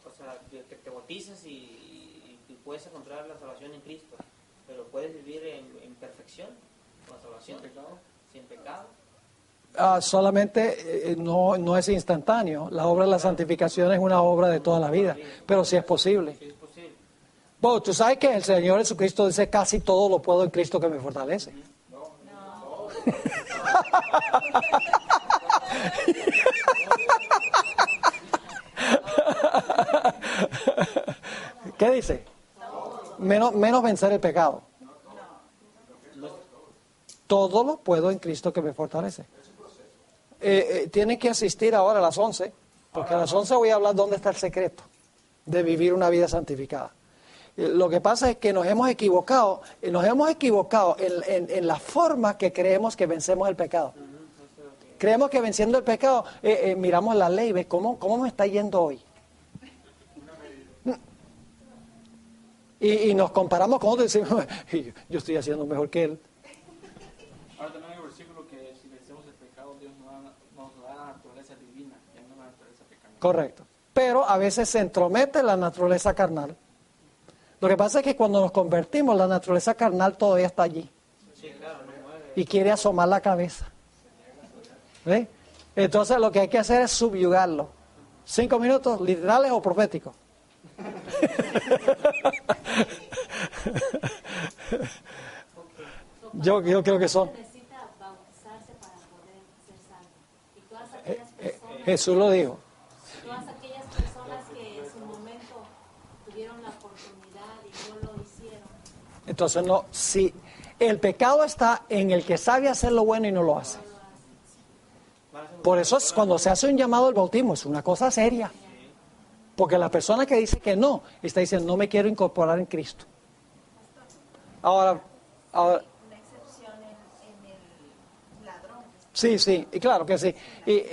D: o sea, que te bautices y puedes encontrar la salvación en Cristo, pero puedes vivir en perfección, con la salvación, sin pecado.
A: Solamente no es instantáneo. La obra de la santificación es una obra de toda la vida, pero sí es posible.
D: Sí, es posible.
A: Bueno, tú sabes que el Señor Jesucristo dice, casi todo lo puedo en Cristo que me fortalece. ¿Qué dice? Menos vencer el pecado. Todo lo puedo en Cristo que me fortalece. Tienen que asistir ahora a las 11, porque a las 11 voy a hablar dónde está el secreto de vivir una vida santificada. Lo que pasa es que nos hemos equivocado en la forma que creemos que vencemos el pecado. Creemos que venciendo el pecado, miramos la ley, ¿ves cómo me está yendo hoy? Y nos comparamos con otros y decimos, yo estoy haciendo mejor que él.
C: Ahora también hay un versículo que si vencemos el pecado, Dios nos da la naturaleza divina, ya no la naturaleza pecaminosa.
A: Correcto. Pero a veces se entromete la naturaleza carnal. Lo que pasa es que cuando nos convertimos, la naturaleza carnal todavía está allí.
D: Sí, claro, no mueve.
A: Y quiere asomar la cabeza. ¿Ve? Entonces lo que hay que hacer es subyugarlo. 5 minutos, literales o proféticos. Yo creo que son.
E: Necesita bautizarse para poder ser salvo. Y todas aquellas personas,
A: Jesús lo dijo.
E: todas aquellas personas que en su momento tuvieron la oportunidad y no lo hicieron.
A: Entonces no, si el pecado está en el que sabe hacer lo bueno y no lo hace. Por eso es cuando se hace un llamado al bautismo, es una cosa seria. Porque la persona que dice que no, está diciendo, no me quiero incorporar en Cristo. Ahora
E: Una excepción en el ladrón.
A: sí, y claro que sí. Y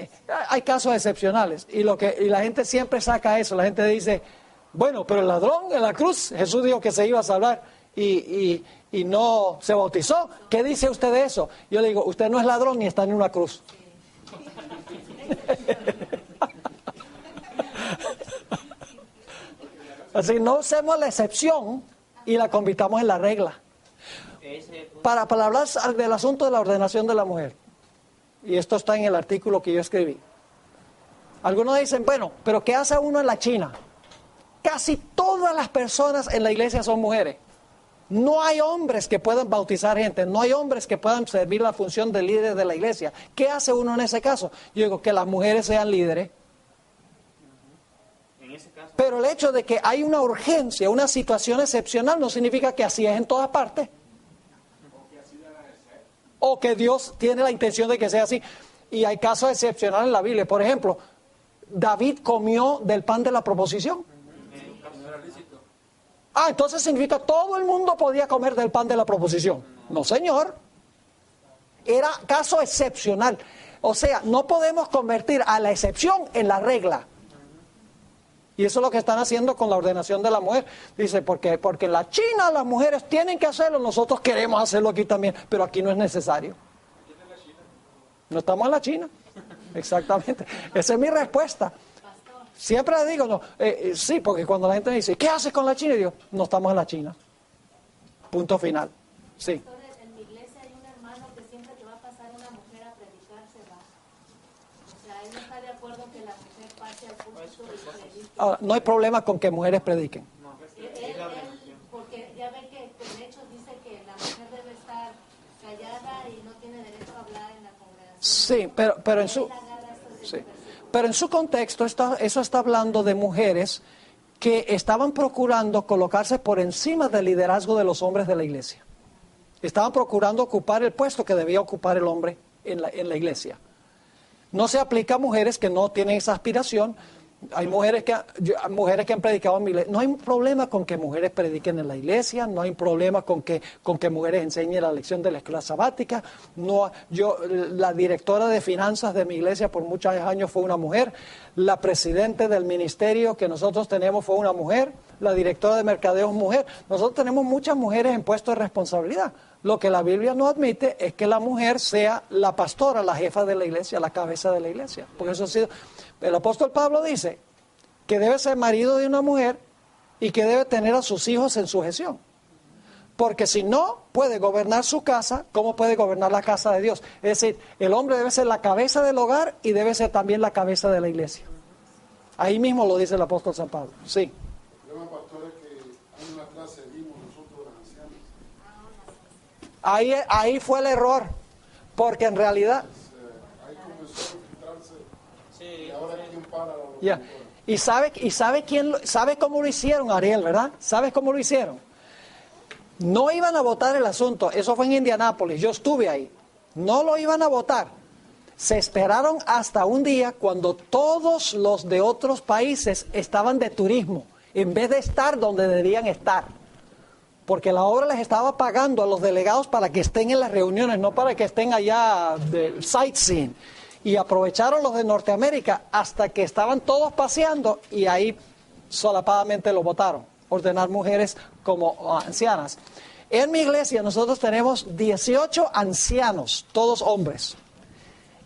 A: hay casos excepcionales. Y la gente siempre saca eso. La gente dice, bueno, pero el ladrón en la cruz, Jesús dijo que se iba a salvar y no se bautizó. ¿Qué dice usted de eso? Yo le digo, usted no es ladrón ni está en una cruz. Así no usemos la excepción y la convirtamos en la regla. Para hablar del asunto de la ordenación de la mujer, y esto está en el artículo que yo escribí. Algunos dicen, bueno, pero ¿qué hace uno en la China? Casi todas las personas en la iglesia son mujeres. No hay hombres que puedan bautizar gente, no hay hombres que puedan servir la función de líderes de la iglesia. ¿Qué hace uno en ese caso? Yo digo que las mujeres sean líderes.
D: En ese caso,
A: Pero el hecho de que hay una urgencia, una situación excepcional, no significa que así es en todas partes. O que Dios tiene la intención de que sea así. Y hay casos excepcionales en la Biblia. Por ejemplo, David comió del pan de la proposición. Entonces significa todo el mundo podía comer del pan de la proposición. No, señor. Era caso excepcional. O sea, no podemos convertir a la excepción en la regla. Y eso es lo que están haciendo con la ordenación de la mujer. Dice, porque en la China las mujeres tienen que hacerlo, nosotros queremos hacerlo aquí también, pero aquí no es necesario. No estamos en la China. Exactamente. Esa es mi respuesta. Siempre le digo, no, sí, porque cuando la gente me dice, ¿qué haces con la China? Y digo, no estamos en la China. Punto final. Sí.
E: En mi iglesia hay un hermano que siempre que va a pasar una mujer a predicar se va. O sea, él no está de acuerdo que la mujer pase al púlpito y predique.
A: Ahora, no hay problema con que mujeres prediquen.
E: Porque ya ven que en Hechos dice que la mujer debe estar callada y no tiene derecho a hablar en la congregación.
A: Sí, pero en su contexto eso está hablando de mujeres que estaban procurando colocarse por encima del liderazgo de los hombres de la iglesia. Estaban procurando ocupar el puesto que debía ocupar el hombre en la iglesia. No se aplica a mujeres que no tienen esa aspiración. Hay mujeres que han predicado en mi iglesia. No hay problema con que mujeres prediquen en la iglesia, no hay problema con que mujeres enseñen la lección de la escuela sabática. La directora de finanzas de mi iglesia por muchos años fue una mujer, la presidenta del ministerio que nosotros tenemos fue una mujer, la directora de mercadeo es mujer. Nosotros tenemos muchas mujeres en puestos de responsabilidad. Lo que la Biblia no admite es que la mujer sea la pastora, la jefa de la iglesia, la cabeza de la iglesia. Porque eso ha sido... El apóstol Pablo dice que debe ser marido de una mujer y que debe tener a sus hijos en sujeción. Porque si no puede gobernar su casa, ¿cómo puede gobernar la casa de Dios? Es decir, el hombre debe ser la cabeza del hogar y debe ser también la cabeza de la iglesia. Ahí mismo lo dice el apóstol San Pablo. Sí.
B: El problema, pastor, es que hay una clase vimos nosotros los ancianos.
A: Ahí fue el error. Porque en realidad...
B: Ahí comenzó a infiltrarse. Y ahora quién para la locura.
A: Yeah. ¿Y sabe cómo lo hicieron, Ariel, verdad? ¿Sabes cómo lo hicieron? No iban a votar el asunto. Eso fue en Indianápolis. Yo estuve ahí. No lo iban a votar. Se esperaron hasta un día cuando todos los de otros países estaban de turismo, en vez de estar donde debían estar. Porque la obra les estaba pagando a los delegados para que estén en las reuniones, no para que estén allá de sightseeing. Y aprovecharon los de Norteamérica hasta que estaban todos paseando y ahí solapadamente lo votaron. Ordenar mujeres como ancianas. En mi iglesia nosotros tenemos 18 ancianos, todos hombres.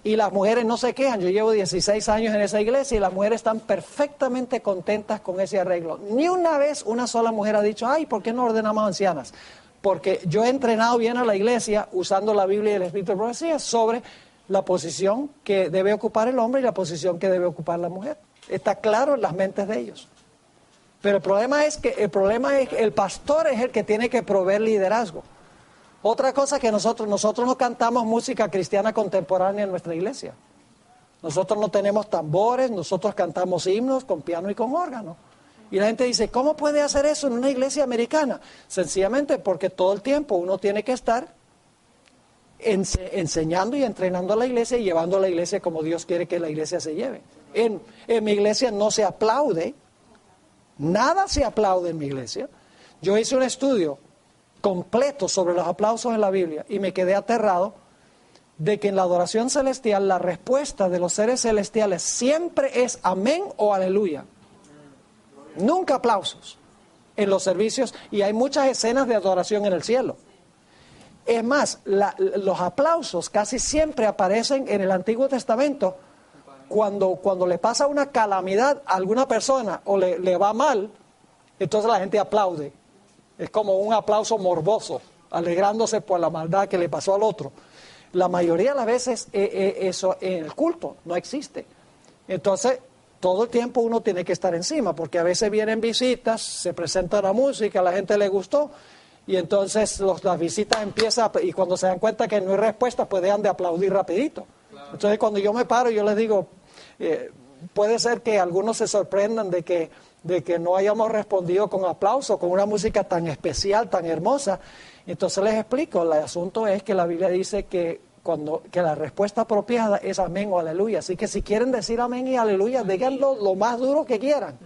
A: Y las mujeres no se quejan. Yo llevo 16 años en esa iglesia y las mujeres están perfectamente contentas con ese arreglo. Ni una vez una sola mujer ha dicho, ay, ¿por qué no ordenamos ancianas? Porque yo he entrenado bien a la iglesia usando la Biblia y el Espíritu de Profecía sobre la posición que debe ocupar el hombre y la posición que debe ocupar la mujer. Está claro en las mentes de ellos. Pero el problema es que el pastor es el que tiene que proveer liderazgo. Otra cosa que nosotros no cantamos música cristiana contemporánea en nuestra iglesia. Nosotros no tenemos tambores, nosotros cantamos himnos con piano y con órgano. Y la gente dice, ¿cómo puede hacer eso en una iglesia americana? Sencillamente porque todo el tiempo uno tiene que estar enseñando y entrenando a la iglesia y llevando a la iglesia como Dios quiere que la iglesia se lleve. En mi iglesia no se aplaude, nada se aplaude en mi iglesia. Yo hice un estudio completo sobre los aplausos en la Biblia y me quedé aterrado de que en la adoración celestial la respuesta de los seres celestiales siempre es amén o aleluya. Nunca aplausos en los servicios y hay muchas escenas de adoración en el cielo. Es más, los aplausos casi siempre aparecen en el Antiguo Testamento cuando le pasa una calamidad a alguna persona o le va mal, entonces la gente aplaude. Es como un aplauso morboso, alegrándose por la maldad que le pasó al otro. La mayoría de las veces eso en el culto no existe. Entonces, todo el tiempo uno tiene que estar encima, porque a veces vienen visitas, se presenta la música, a la gente le gustó, y entonces las visitas empiezan, y cuando se dan cuenta que no hay respuesta, pues dejan de aplaudir rapidito. Entonces, cuando yo me paro, yo les digo, puede ser que algunos se sorprendan de que no hayamos respondido con aplauso, con una música tan especial, tan hermosa. Entonces les explico, el asunto es que la Biblia dice que la respuesta apropiada es amén o aleluya. Así que si quieren decir amén y aleluya, díganlo lo más duro que quieran.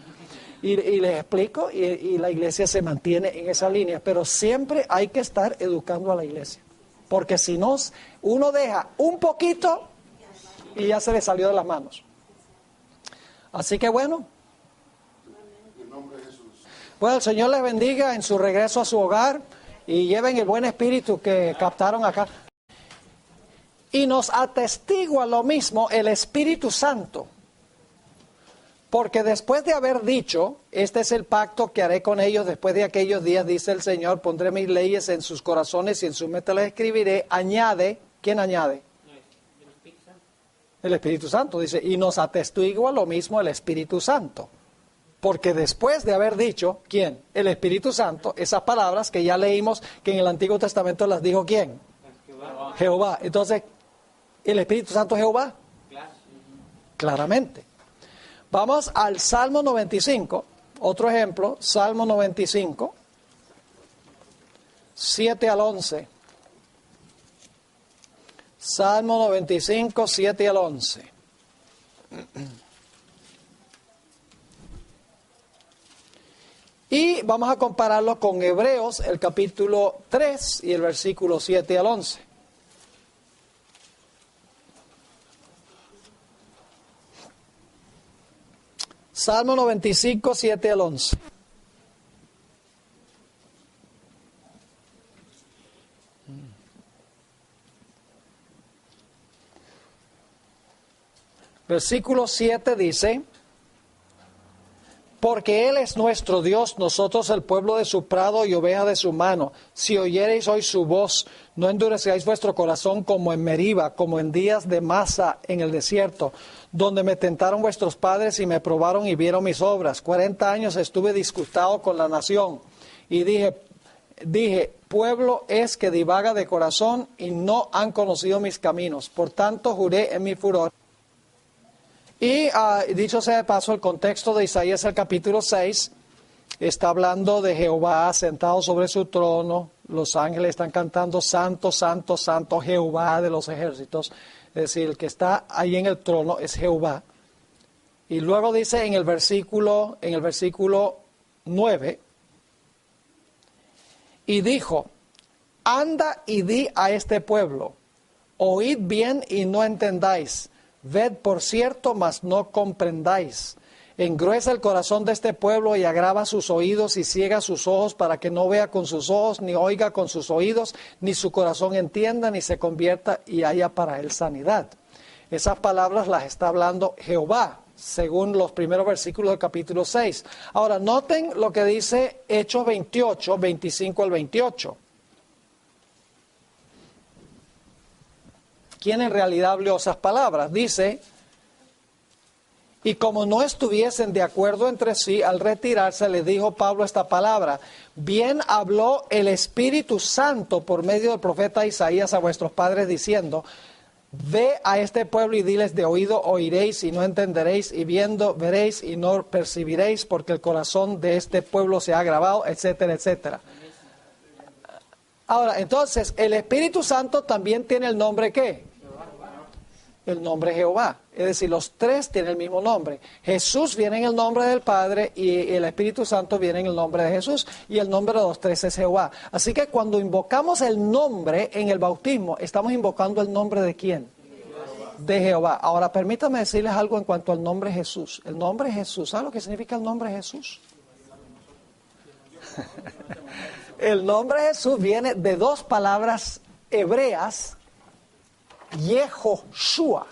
A: Y les explico y la iglesia se mantiene en esa línea. Pero siempre hay que estar educando a la iglesia. Porque si no, uno deja un poquito y ya se le salió de las manos. Así que bueno.
B: En nombre de Jesús.
A: Bueno, el Señor les bendiga en su regreso a su hogar y lleven el buen espíritu que captaron acá. Y nos atestigua lo mismo el Espíritu Santo. Porque después de haber dicho, este es el pacto que haré con ellos después de aquellos días, dice el Señor, pondré mis leyes en sus corazones y en su mente las escribiré, añade, ¿quién añade? El Espíritu Santo, dice, y nos atestigua lo mismo el Espíritu Santo. Porque después de haber dicho, ¿quién? El Espíritu Santo, esas palabras que ya leímos que en el Antiguo Testamento las dijo ¿quién? Jehová. Entonces, ¿el Espíritu Santo es Jehová? Claramente. Vamos al Salmo 95, otro ejemplo, Salmo 95, 7 al 11. Salmo 95, 7 al 11. Y vamos a compararlo con Hebreos, el capítulo 3 y el versículo 7 al 11. Salmo 95, 7 al 11. Versículo 7 dice, porque Él es nuestro Dios, nosotros el pueblo de su prado y oveja de su mano. Si oyereis hoy su voz, no endurezcáis vuestro corazón como en Meriba, como en días de Masa en el desierto, donde me tentaron vuestros padres y me probaron y vieron mis obras. 40 años estuve disgustado con la nación y dije, pueblo es que divaga de corazón y no han conocido mis caminos. Por tanto juré en mi furor. Y dicho sea de paso, el contexto de Isaías, el capítulo 6, está hablando de Jehová sentado sobre su trono. Los ángeles están cantando, Santo, Santo, Santo, Jehová de los ejércitos. Es decir, el que está ahí en el trono es Jehová. Y luego dice en el versículo 9, y dijo, anda y di a este pueblo, oíd bien y no entendáis. Ved por cierto, mas no comprendáis. Engruesa el corazón de este pueblo y agrava sus oídos y ciega sus ojos para que no vea con sus ojos, ni oiga con sus oídos, ni su corazón entienda, ni se convierta y haya para él sanidad. Esas palabras las está hablando Jehová, según los primeros versículos del capítulo 6. Ahora, noten lo que dice Hechos 28, 25 al 28. ¿Quién en realidad habló esas palabras? Dice, y como no estuviesen de acuerdo entre sí, al retirarse le dijo Pablo esta palabra, bien habló el Espíritu Santo por medio del profeta Isaías a vuestros padres diciendo, ve a este pueblo y diles de oído oiréis y no entenderéis, y viendo veréis y no percibiréis, porque el corazón de este pueblo se ha agravado, etcétera, etcétera. Ahora, entonces, el Espíritu Santo también tiene el nombre ¿qué? El nombre Jehová. Es decir, los tres tienen el mismo nombre. Jesús viene en el nombre del Padre y el Espíritu Santo viene en el nombre de Jesús. Y el nombre de los tres es Jehová. Así que cuando invocamos el nombre en el bautismo, estamos invocando el nombre de ¿quién? De Jehová. Ahora, permítame decirles algo en cuanto al nombre Jesús. El nombre Jesús, ¿sabe lo que significa el nombre Jesús? El nombre Jesús viene de dos palabras hebreas, Yehoshua.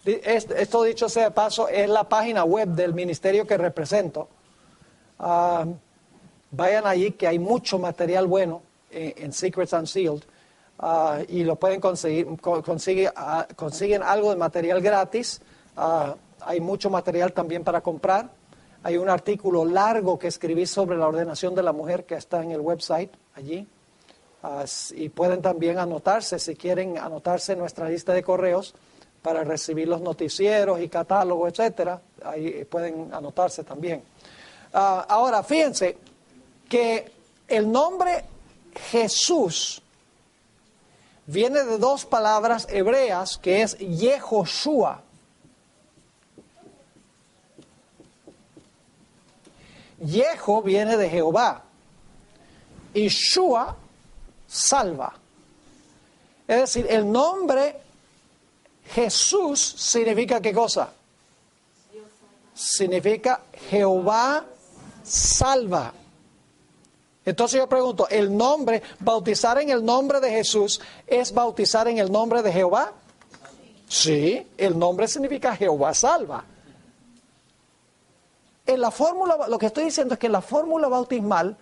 A: Esto dicho sea de paso, es la página web del ministerio que represento. Vayan allí que hay mucho material bueno en Secrets Unsealed y lo pueden conseguir. Consiguen algo de material gratis. Hay mucho material también para comprar. Hay un artículo largo que escribí sobre la ordenación de la mujer que está en el website allí. Y pueden también anotarse, si quieren anotarse en nuestra lista de correos para recibir los noticieros y catálogos, etcétera. Ahí pueden anotarse también. Ahora, fíjense que el nombre Jesús viene de dos palabras hebreas que es Yehoshua. Yeho viene de Jehová y Shua salva. Es decir, el nombre Jesús significa ¿qué cosa? Significa Jehová salva. Entonces yo pregunto, ¿el nombre, bautizar en el nombre de Jesús, es bautizar en el nombre de Jehová? Sí, el nombre significa Jehová salva. En la fórmula, lo que estoy diciendo es que en la fórmula bautismal,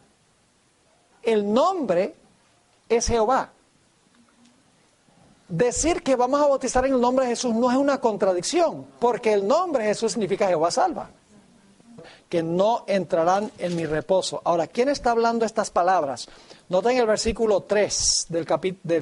A: el nombre es Jehová. Decir que vamos a bautizar en el nombre de Jesús no es una contradicción, porque el nombre de Jesús significa Jehová salva. Que no entrarán en mi reposo. Ahora, ¿quién está hablando estas palabras? Noten el versículo 3 del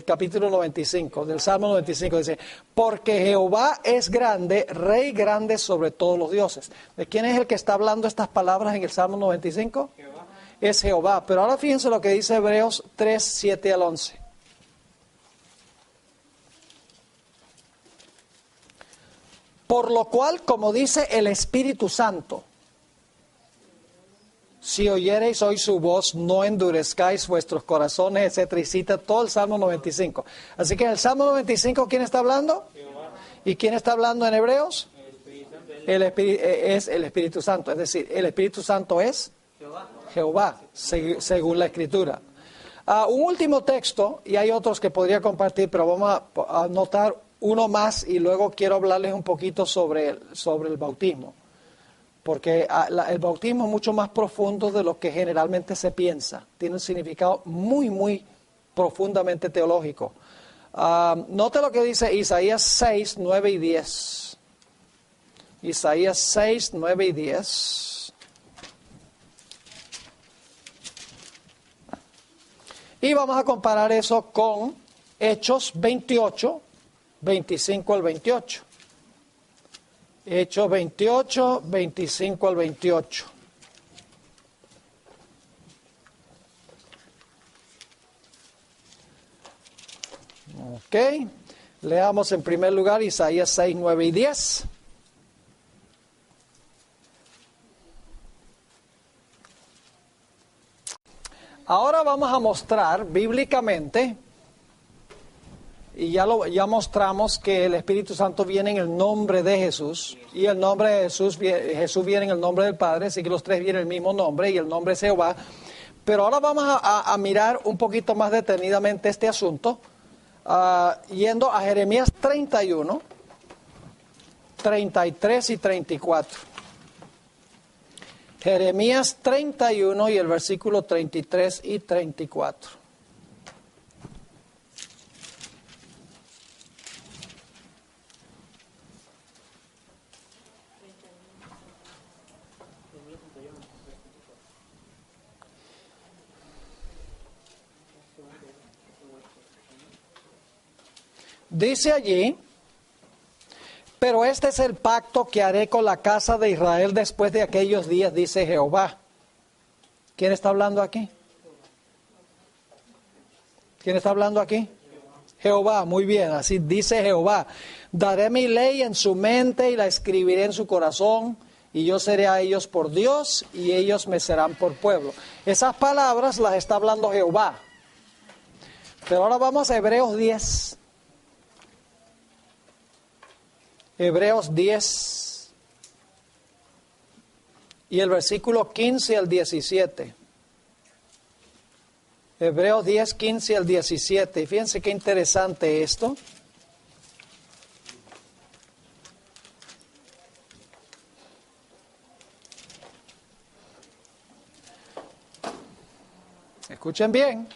A: capítulo 95, del Salmo 95, dice, porque Jehová es grande, Rey grande sobre todos los dioses. ¿De quién es el que está hablando estas palabras en el Salmo 95? Jehová. Es Jehová. Pero ahora fíjense lo que dice Hebreos 3, 7 al 11. Por lo cual, como dice el Espíritu Santo, si oyereis hoy su voz, no endurezcáis vuestros corazones, etcétera, y cita todo el Salmo 95. Así que en el Salmo 95, ¿quién está hablando? Jehová. ¿Y quién está hablando en Hebreos? Es el Espíritu Santo. Es decir, el Espíritu Santo es Jehová, según la Escritura. Un último texto, y hay otros que podría compartir, pero vamos a notar uno más y luego quiero hablarles un poquito sobre el bautismo. Porque el bautismo es mucho más profundo de lo que generalmente se piensa. Tiene un significado muy, muy profundamente teológico. Note lo que dice Isaías 6, 9 y 10. Isaías 6, 9 y 10. Y vamos a comparar eso con Hechos 28, 25 al 28. Hechos 28, 25 al 28. Ok. Leamos en primer lugar Isaías 6, 9 y 10. Ahora vamos a mostrar bíblicamente, y ya mostramos que el Espíritu Santo viene en el nombre de Jesús, y el nombre de Jesús viene en el nombre del Padre, así que los tres vienen el mismo nombre, y el nombre es Jehová. Pero ahora vamos a mirar un poquito más detenidamente este asunto, yendo a Jeremías 31, 33 y 34. Jeremías 31 y el versículo 33 y 34. Dice allí, pero este es el pacto que haré con la casa de Israel después de aquellos días, dice Jehová. ¿Quién está hablando aquí? ¿Quién está hablando aquí? Jehová, muy bien, así dice Jehová. Daré mi ley en su mente y la escribiré en su corazón, y yo seré a ellos por Dios, y ellos me serán por pueblo. Esas palabras las está hablando Jehová. Pero ahora vamos a Hebreos 10. Hebreos 10 y el versículo 15 al 17. Hebreos 10, 15 al 17. Y fíjense qué interesante esto. Escuchen bien.